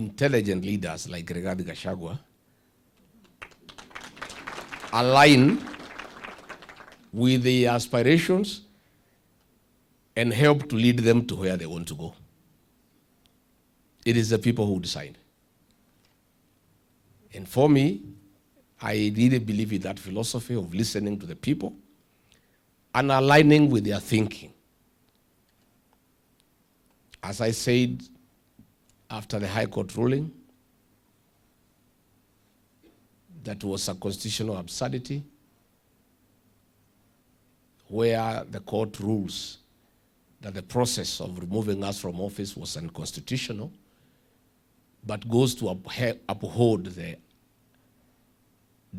intelligent leaders like RIGATHI GACHAGUA align with the aspirations and help to lead them to where they want to go. It is the people who decide. And for me, I really believe in that philosophy of listening to the people and aligning with their thinking. As I said, after the High Court ruling, that was a constitutional absurdity, where the court rules that the process of removing us from office was unconstitutional, but goes to uphold the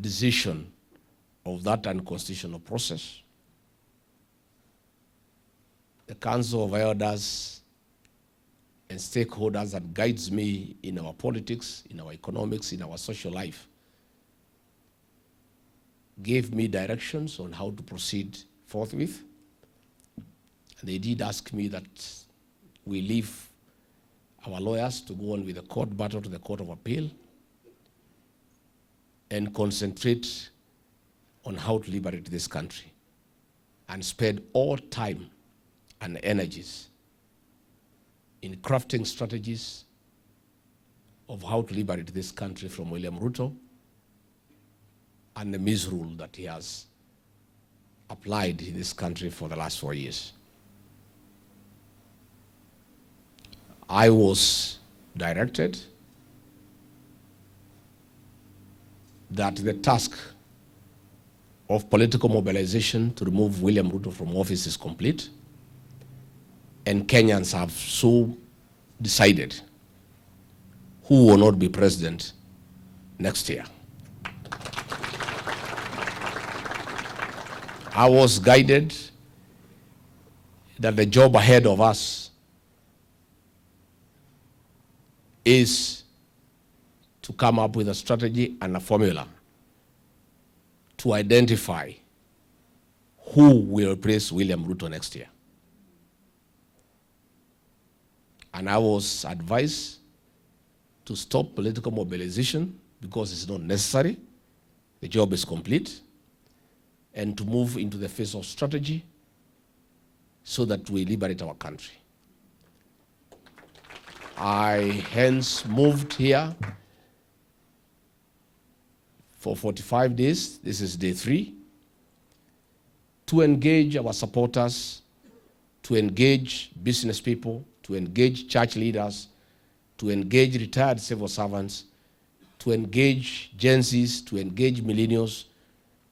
decision of that unconstitutional process. The Council of Elders and stakeholders that guides me in our politics, in our economics, in our social life, gave me directions on how to proceed forthwith. And they did ask me that we leave our lawyers to go on with the court battle to the Court of Appeal and concentrate on how to liberate this country, and spend all time and energies in crafting strategies of how to liberate this country from William Ruto and the misrule that he has applied in this country for the last 4 years. I was directed that the task of political mobilization to remove William Ruto from office is complete, and Kenyans have so decided who will not be president next year. I was guided that the job ahead of us is to come up with a strategy and a formula to identify who will replace William Ruto next year. And I was advised to stop political mobilization because it's not necessary. The job is complete. And to move into the phase of strategy so that we liberate our country. I hence moved here for 45 days, this is day 3, to engage our supporters, to engage business people, to engage church leaders, to engage retired civil servants, to engage Gen Zs, to engage millennials,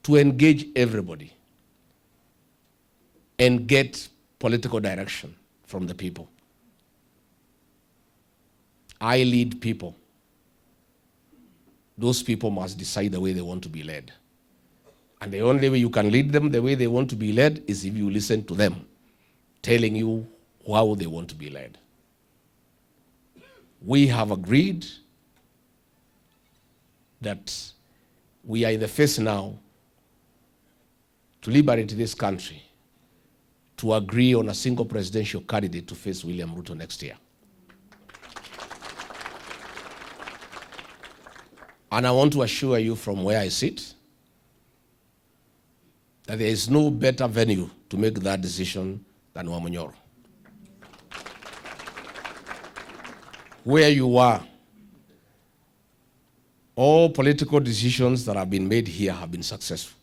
to engage everybody and get political direction from the people. I lead people. Those people must decide the way they want to be led. And the only way you can lead them the way they want to be led is if you listen to them, telling you how they want to be led. We have agreed that we are in the phase now to liberate this country, to agree on a single presidential candidate to face William Ruto next year. And I want to assure you from where I sit that there is no better venue to make that decision than Wamunyoro. Where you are, all political decisions that have been made here have been successful.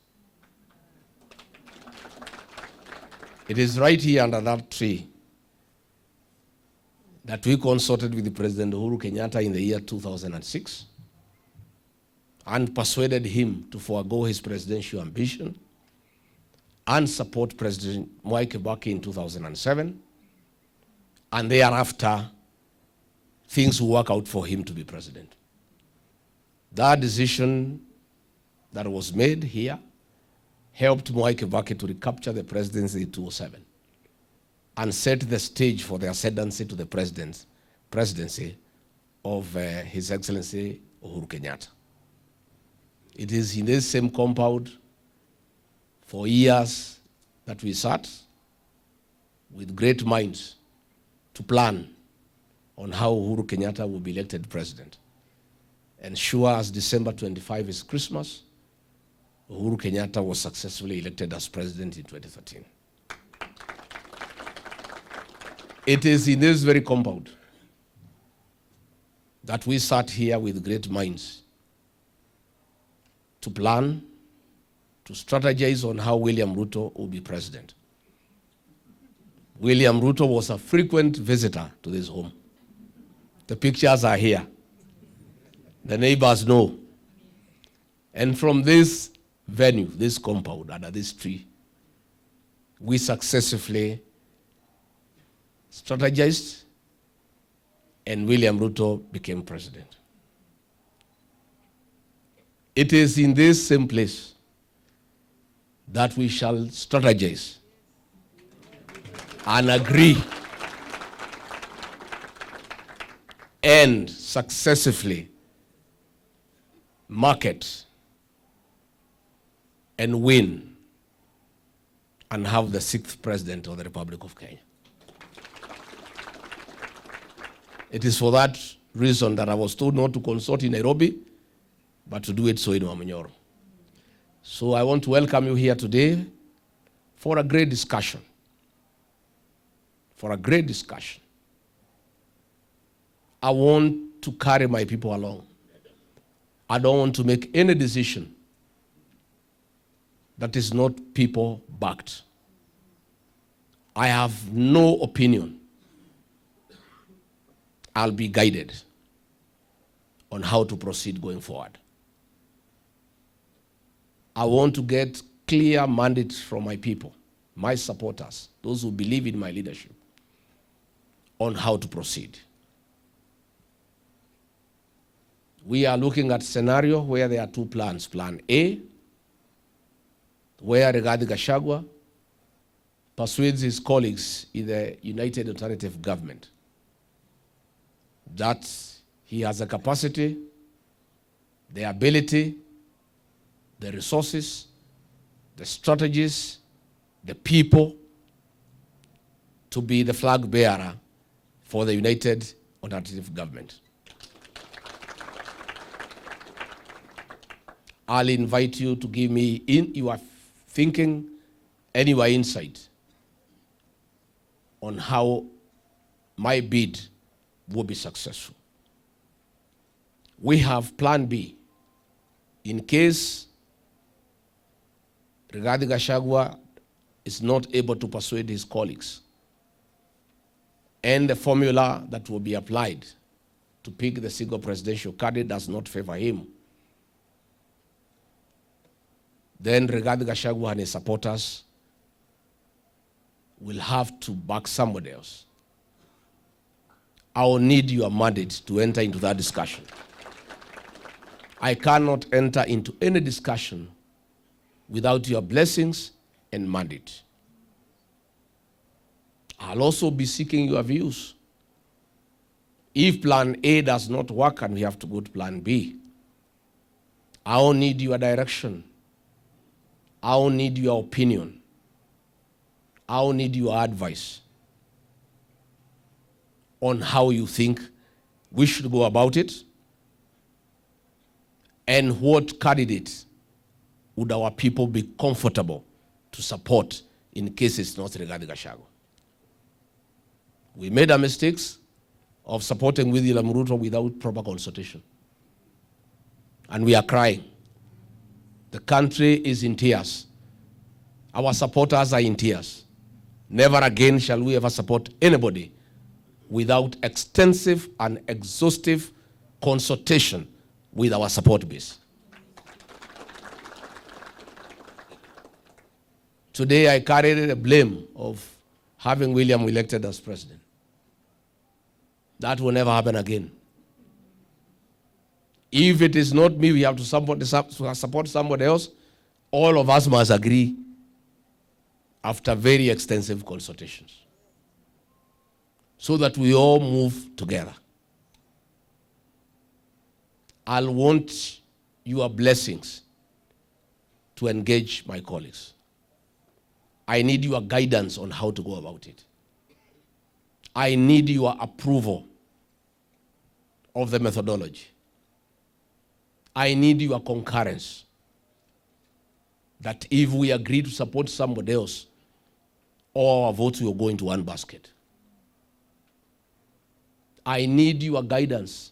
It is right here under that tree that we consulted with the President Uhuru Kenyatta in the year 2006 and persuaded him to forego his presidential ambition and support President Mwai Kibaki in 2007. And thereafter, things will work out for him to be president. That decision that was made here helped Mwai Kibaki to recapture the presidency in 2007 and set the stage for the ascendancy to the presidency of His Excellency Uhuru Kenyatta. It is in this same compound for years that we sat with great minds to plan on how Uhuru Kenyatta will be elected president. And sure as December 25 is Christmas, Uhuru Kenyatta was successfully elected as president in 2013. It is in this very compound that we sat here with great minds to plan, to strategize on how William Ruto will be president. William Ruto was a frequent visitor to this home. The pictures are here. The neighbors know. And from this venue, this compound, under this tree, we successfully strategized, and William Ruto became president. It is in this same place that we shall strategize and agree and successfully market and win and have the 6th president of the Republic of Kenya. It is for that reason that I was told not to consult in Nairobi, but to do it so in Wamunyoro. So I want to welcome you here today for a great discussion. For a great discussion. I want to carry my people along. I don't want to make any decision that is not people-backed. I have no opinion. I'll be guided on how to proceed going forward. I want to get clear mandates from my people, my supporters, those who believe in my leadership, on how to proceed. We are looking at a scenario where there are two plans. Plan A, where Rigathi Gachagua persuades his colleagues in the United Alternative Government that he has the capacity, the ability, the resources, the strategies, the people to be the flag bearer for the United Alternative Government. I'll invite you to give me in your thinking and your insight on how my bid will be successful. We have plan B. In case Rigathi Gachagua is not able to persuade his colleagues, and the formula that will be applied to pick the single presidential candidate does not favor him, then Rigathi Gachagua and his supporters will have to back somebody else. I will need your mandate to enter into that discussion. I cannot enter into any discussion without your blessings and mandate. I'll also be seeking your views. If plan A does not work and we have to go to plan B, I will need your direction. I will need your opinion. I will need your advice on how you think we should go about it and what candidate would our people be comfortable to support in case it's not Rigathi Gachagua. We made a mistake of supporting William Ruto without proper consultation. And we are crying. The country is in tears. Our supporters are in tears. Never again shall we ever support anybody without extensive and exhaustive consultation with our support base. Today I carry the blame of having William elected as president. That will never happen again. If it is not me, we have to support somebody else. All of us must agree after very extensive consultations, so that we all move together. I'll want your blessings to engage my colleagues. I need your guidance on how to go about it. I need your approval of the methodology. I need your concurrence that if we agree to support somebody else, all our votes will go into one basket. I need your guidance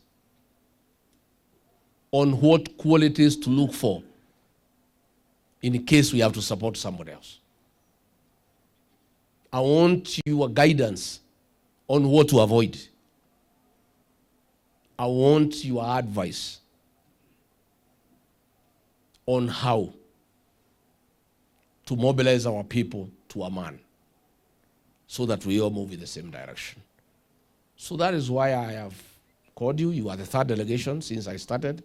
on what qualities to look for in case we have to support somebody else. I want your guidance on what to avoid. I want your advice on how to mobilize our people to a man so that we all move in the same direction. So that is why I have called you. You are the third delegation since I started.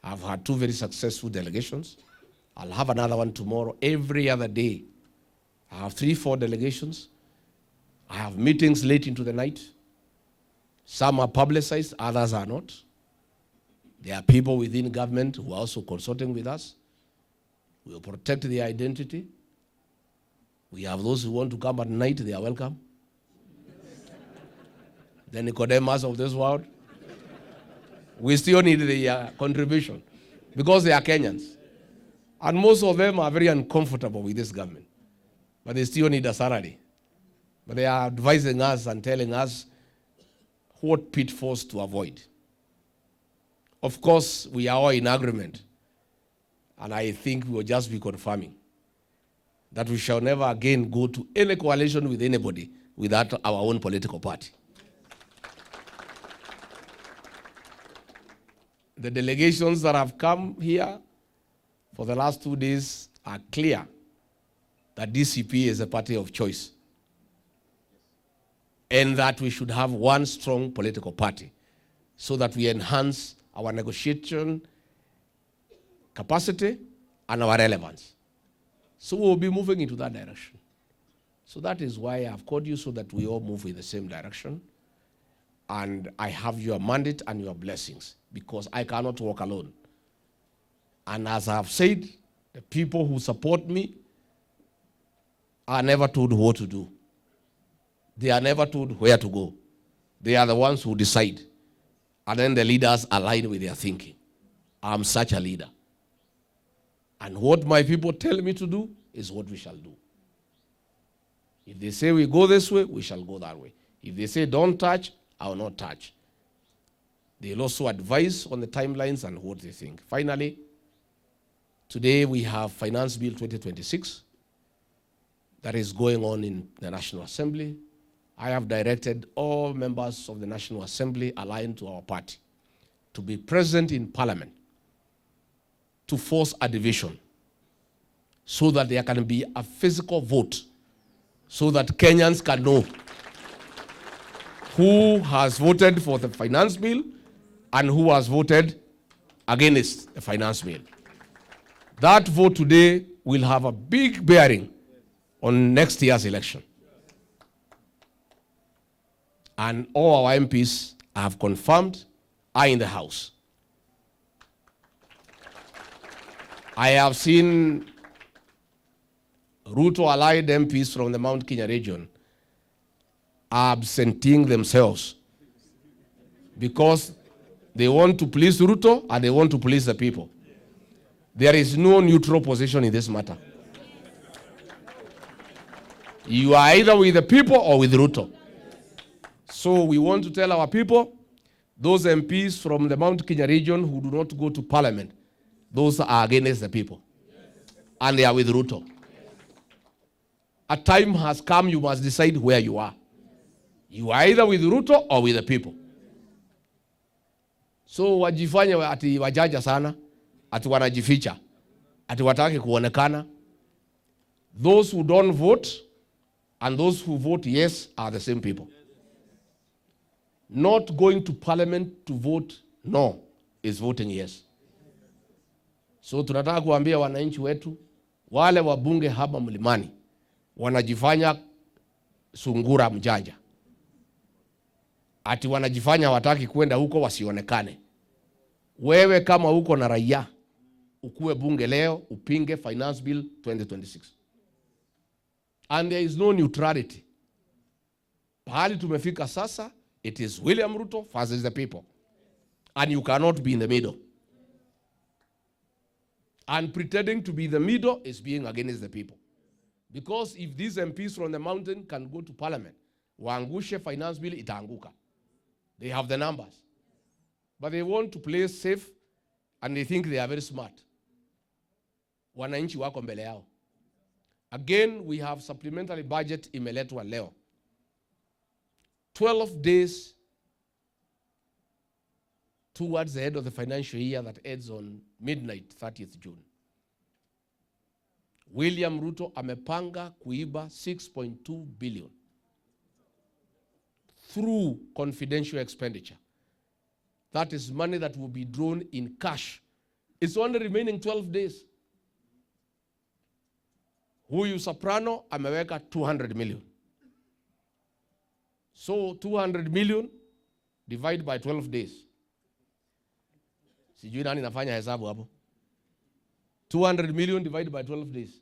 I've had 2 very successful delegations. I'll have another one tomorrow. Every other day, I have 3, 4 delegations. I have meetings late into the night. Some are publicized, others are not. There are people within government who are also consulting with us. We will protect their identity. We have those who want to come at night, they are welcome. The Nicodemus of this world. We still need their contribution because they are Kenyans. And most of them are very uncomfortable with this government. But they still need a salary. But they are advising us and telling us what pitfalls to avoid. Of course, we are all in agreement. And I think we will just be confirming that we shall never again go to any coalition with anybody without our own political party. The delegations that have come here for the last 2 days are clear that DCP is a party of choice and that we should have one strong political party so that we enhance our negotiation capacity and our relevance. So we'll be moving into that direction. So that is why I've called you, so that we all move in the same direction. And I have your mandate and your blessings, because I cannot walk alone. And as I've said, the people who support me are never told what to do. They are never told where to go. They are the ones who decide. And then the leaders align with their thinking. I'm such a leader. And what my people tell me to do is what we shall do. If they say we go this way, we shall go that way. If they say don't touch, I will not touch. They'll also advise on the timelines and what they think. Finally, today we have Finance Bill 2026 that is going on in the National Assembly. I have directed all members of the National Assembly aligned to our party to be present in Parliament to force a division so that there can be a physical vote, so that Kenyans can know who has voted for the finance bill and who has voted against the finance bill. That vote today will have a big bearing on next year's election. And all our MPs have confirmed are in the House. I have seen Ruto allied MPs from the Mount Kenya region absenting themselves because they want to please Ruto and they want to please the people. There is no neutral position in this matter. You are either with the people or with Ruto. So we want to tell our people, those MPs from the Mount Kenya region who do not go to Parliament, those are against the people. And they are with Ruto. A time has come, you must decide where you are. You are either with Ruto or with the people. So wajifanya ati wajaja sana, ati wanajificha, ati wataki kuonekana. Those who don't vote and those who vote yes are the same people. Not going to Parliament to vote no is voting yes. So tunataka kuambia wananchi wetu, wale wabunge hapa mlimani wanajifanya sungura mjanja, ati wanajifanya wataki kwenda huko wasionekane. Wewe kama uko na raia, ukuwe bunge leo upinge Finance Bill 2026. And there is no neutrality. Pahali tumefika sasa, it is William Ruto versus the people. And you cannot be in the middle. And pretending to be the middle is being against the people. Because if these MPs from the mountain can go to parliament, waangushe finance bill, itaanguka. They have the numbers. But they want to play safe and they think they are very smart. Wananchi wako mbele yao. Again, we have supplementary budget imeletwa leo. 12 days towards the end of the financial year that ends on midnight, 30th June. William Ruto amepanga kuiba 6.2 billion through confidential expenditure. That is money that will be drawn in cash. It's only remaining 12 days. Huyu Soprano ameweka 200 million. So 200 million divided by 12 days. Sijui nani nafanya hesabu hapo. 200 million divided by 12 days.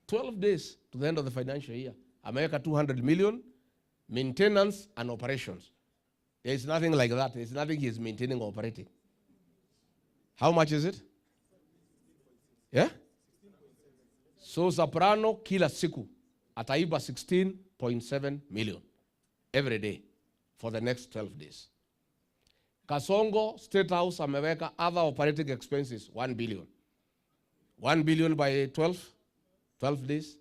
12 days to the end of the financial year. Ameweka 200 million, maintenance and operations. There is nothing like that. There is nothing he is maintaining or operating. How much is it? Yeah? So Soprano kila siku ataiba 16.7 million every day for the next 12 days. Kasongo State House ameweka other operating expenses 1 billion. 1 billion by 12 days.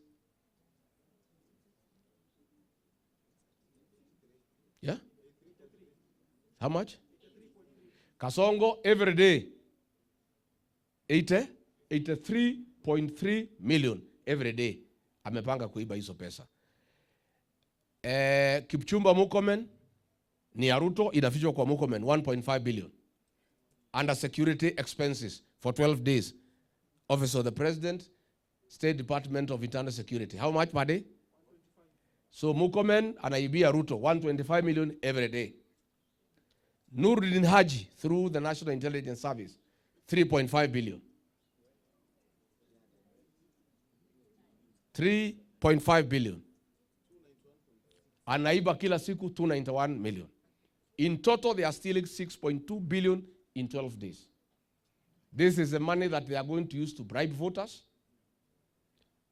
Yeah? How much? Kasongo every day 83.3 million every day. Amepanga kuiba hizo pesa. Kipchumba Murkomen ni ya Ruto inafichwa kwa Murkomen 1.5 billion. Under security expenses for 12 days. Office of the President, State Department of Internal Security. How much per day? So Murkomen anaibia Ruto 125 million every day. Nuruddin Haji through the National Intelligence Service 3.5 billion. 3.5 billion. Anaiba kila siku 291 million. In total, they are stealing 6.2 billion in 12 days. This is the money that they are going to use to bribe voters,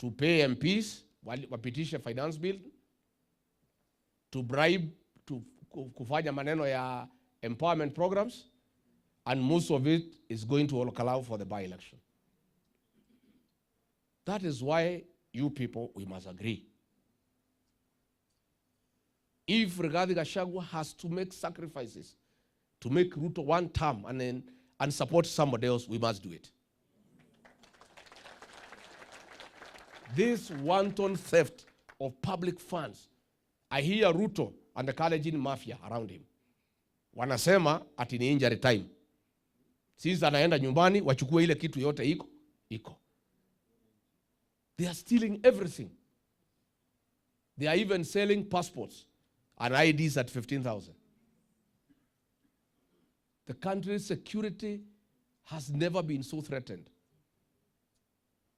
to pay MPs, wapitishe finance bill, to bribe, to kufanya maneno ya empowerment programs, and most of it is going to allow for the by-election. That is why you people, we must agree. If Rigathi Gachagua has to make sacrifices to make Ruto one term and support somebody else, we must do it. This wanton theft of public funds, I hear Ruto and the Kalenjin mafia around him. Wanasema ati ni injury time. Sisi anaenda nyumbani, wachukue ile kitu yote iko. They are stealing everything. They are even selling passports and IDs at 15,000. The country's security has never been so threatened.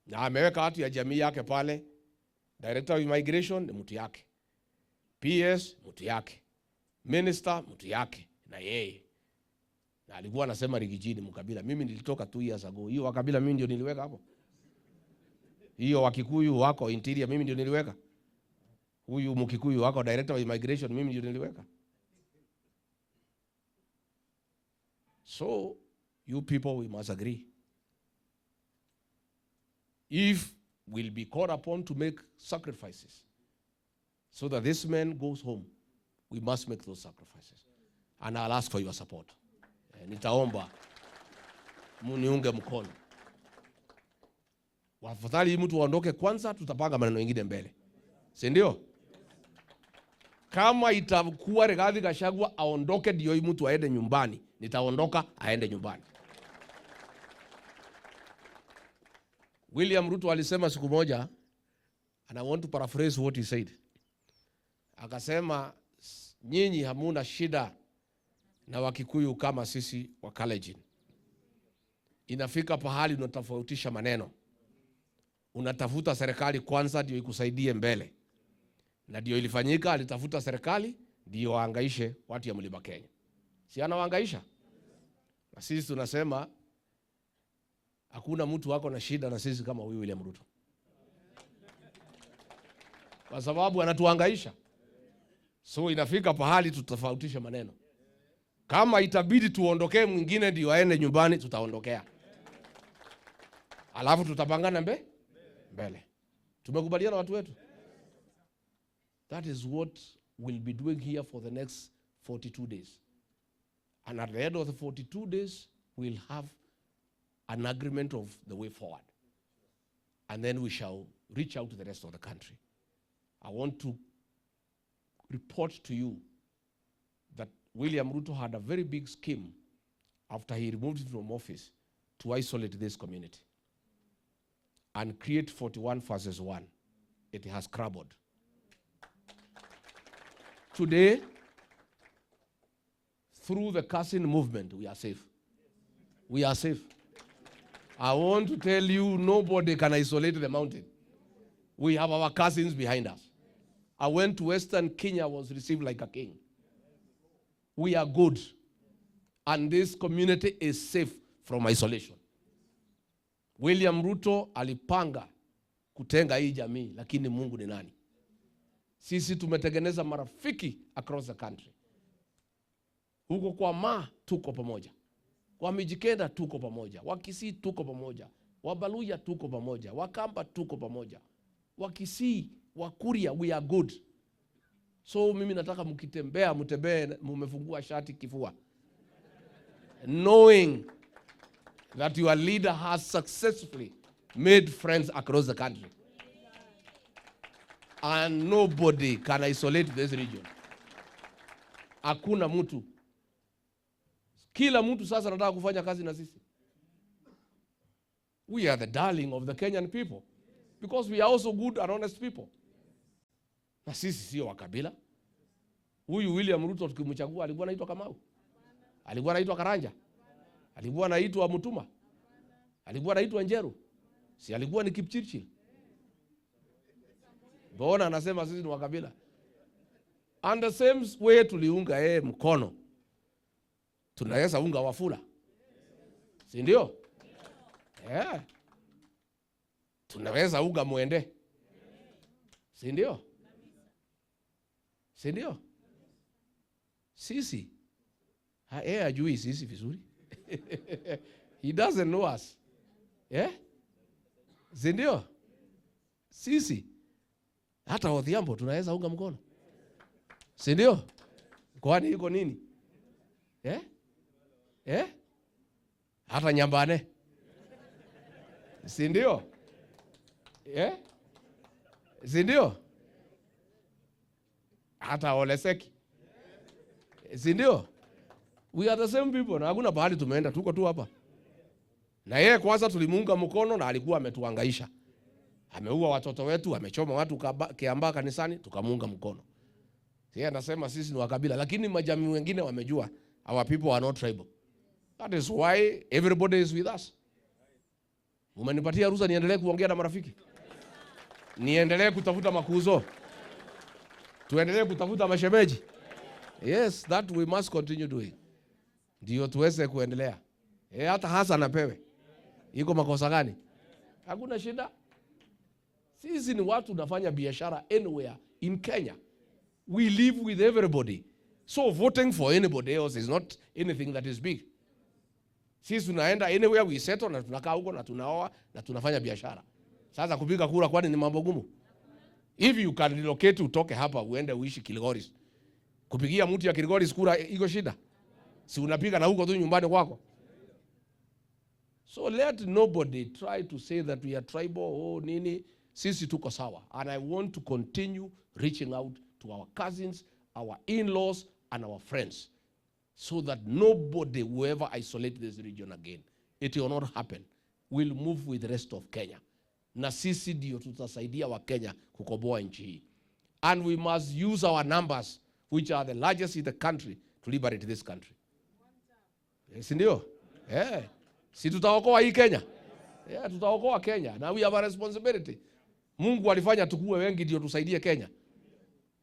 Na ameweka watu ya jamii yake pale. Director of Immigration ni mtu yake. PS mtu yake. Minister mtu yake na yeye. Na alikuwa anasema Rigiji ni mkabila. Mimi nilitoka 2 years ago. Hiyo wakabila mimi ndio niliweka hapo. Hiyo Wakikuyu wako interior mimi ndio niliweka. Huyu Mkikuyu wako Director of Immigration mimi ndio niliweka. So you people, we must agree. If we'll be called upon to make sacrifices so that this man goes home, we must make those sacrifices. And I'll ask for your support. Nitaomba muniunge mkono. Wafadhali mtu waondoke kwanza, tutapanga maneno mengine mbele. Si ndio? Kama itakuwa Rigathi Gachagua aondoke ndio mtu aende nyumbani, nitaondoka aende nyumbani. William Ruto alisema siku moja, and I want to paraphrase what he said. Akasema, nyinyi hamuna shida na Wakikuyu kama sisi wa Kalenjin. Inafika pahali unatofautisha maneno. Unatafuta serikali kwanza ndio ikusaidie mbele. Na ndio ilifanyika, alitafuta serikali ndio waangaishe watu ya Mlima Kenya. Si anawaangaisha? Na sisi tunasema hakuna mtu wako na shida na sisi kama huyu William Ruto, kwa sababu anatuangaisha. So inafika pahali tutafautisha maneno. Kama itabidi tuondokee mwingine ndio aende nyumbani, tutaondokea. Alafu tutapangana mbele. Tumekubaliana watu wetu? That is what we'll be doing here for the next 42 days. And at the end of the 42 days, we'll have an agreement of the way forward. And then we shall reach out to the rest of the country. I want to report to you that William Ruto had a very big scheme after he removed him from office to isolate this community and create 41 versus 1. It has crumbled. Today, through the cousin movement, we are safe. We are safe. I want to tell you, nobody can isolate the mountain. We have our cousins behind us. I went to Western Kenya, was received like a king. We are good. And this community is safe from isolation. William Ruto alipanga kutenga hii jamii, lakini Mungu ni nani? Sisi tumetengeneza marafiki across the country. Huko kwa Ma tuko pamoja. Kwa Mijikenda tuko pamoja. Wakisii tuko pamoja. Wabaluya tuko pamoja. Wakamba tuko pamoja. Wakisii, Wakuria, we are good. So mimi nataka mkitembea, mtembee mumefungua shati kifua. Knowing that your leader has successfully made friends across the country. And nobody can isolate this region. Hakuna mtu. Kila mtu sasa anataka kufanya kazi na sisi. We are the darling of the Kenyan people. Because we are also good and honest people. Na sisi sio wa kabila. Huyu William Ruto tukimchagua alikuwa anaitwa Kamau? Alikuwa anaitwa Karanja? Alikuwa anaitwa Mutuma? Alikuwa anaitwa Njeru? Si alikuwa ni Kipchirchir? Mbona anasema sisi ni wa kabila? And the same way tuliunga mkono, tunaweza unga Wafula. Si ndio? Yeah. Tunaweza unga Mwende. Si ndio? Si ndio? Sisi ajui sisi vizuri. He doesn't know us. Yeah? Si ndio? Sisi hata Odhiambo tunaweza unga mkono. Si ndio? Kwani yuko nini? Hata Nyambane. Si ndio? Si ndio? Hata Oleseki. Si ndio? We are the same people. Na hakuna bahali tumeenda, tuko tu hapa. Na yeye kwanza tulimuunga mkono na alikuwa ametuangaisha. Ameua watoto wetu, amechoma watu Kiambaa kanisani, tukamuunga mkono. Yeye anasema sisi ni wa kabila, lakini majamii wengine wamejua our people are not tribal. That is why everybody is with us. Umenipatia ruhusa niendelee kuongea na marafiki? Niendelee kutafuta makuzo? Tuendelee kutafuta mashemeji? Yes, that we must continue doing. Ndio tuweze kuendelea. Hata Hassan apewe. Iko makosa gani? Hakuna shida. Sisi ni watu tunafanya biashara anywhere in Kenya. We live with everybody. So voting for anybody else is not anything that is big. Sisi tunaenda anywhere, we settle na tunakaa huko na tunaoa na tunafanya biashara. Sasa kupiga kura kwani ni mambo gumu? If you can relocate utoke hapa uende uishi Kilgoris. Kupigia mtu ya Kilgoris kura iko shida? Si unapiga na huko tu nyumbani kwako? So let nobody try to say that we are tribal nini. Sisi tuko sawa. And I want to continue reaching out to our cousins, our in-laws, and our friends, so that nobody will ever isolate this region again. It will not happen. We'll move with the rest of Kenya. Na sisi ndio tutasaidia wa Kenya kukomboa nchi hii. And we must use our numbers, which are the largest in the country, to liberate this country. Si ndio? Si tutaokoa hii Kenya? Tutaokoa Kenya. Now we have a responsibility. Mungu alifanya tukue wengi ndio tusaidie Kenya.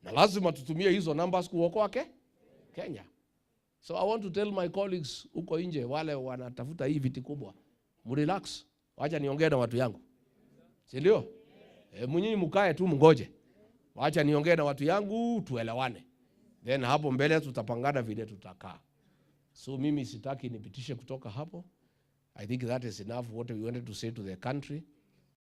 Na lazima tutumie hizo numbers kuokoa Kenya. So I want to tell my colleagues huko nje wale wanatafuta hii viti kubwa, mrelax, wacha niongee na watu yangu. Si ndio? Mnyinyi mkae tu mngoje. Wacha niongee na watu yangu tuelewane. Then hapo mbele tutapangana vile tutakaa. So mimi sitaki nipitishe kutoka hapo. I think that is enough what we wanted to say to the country.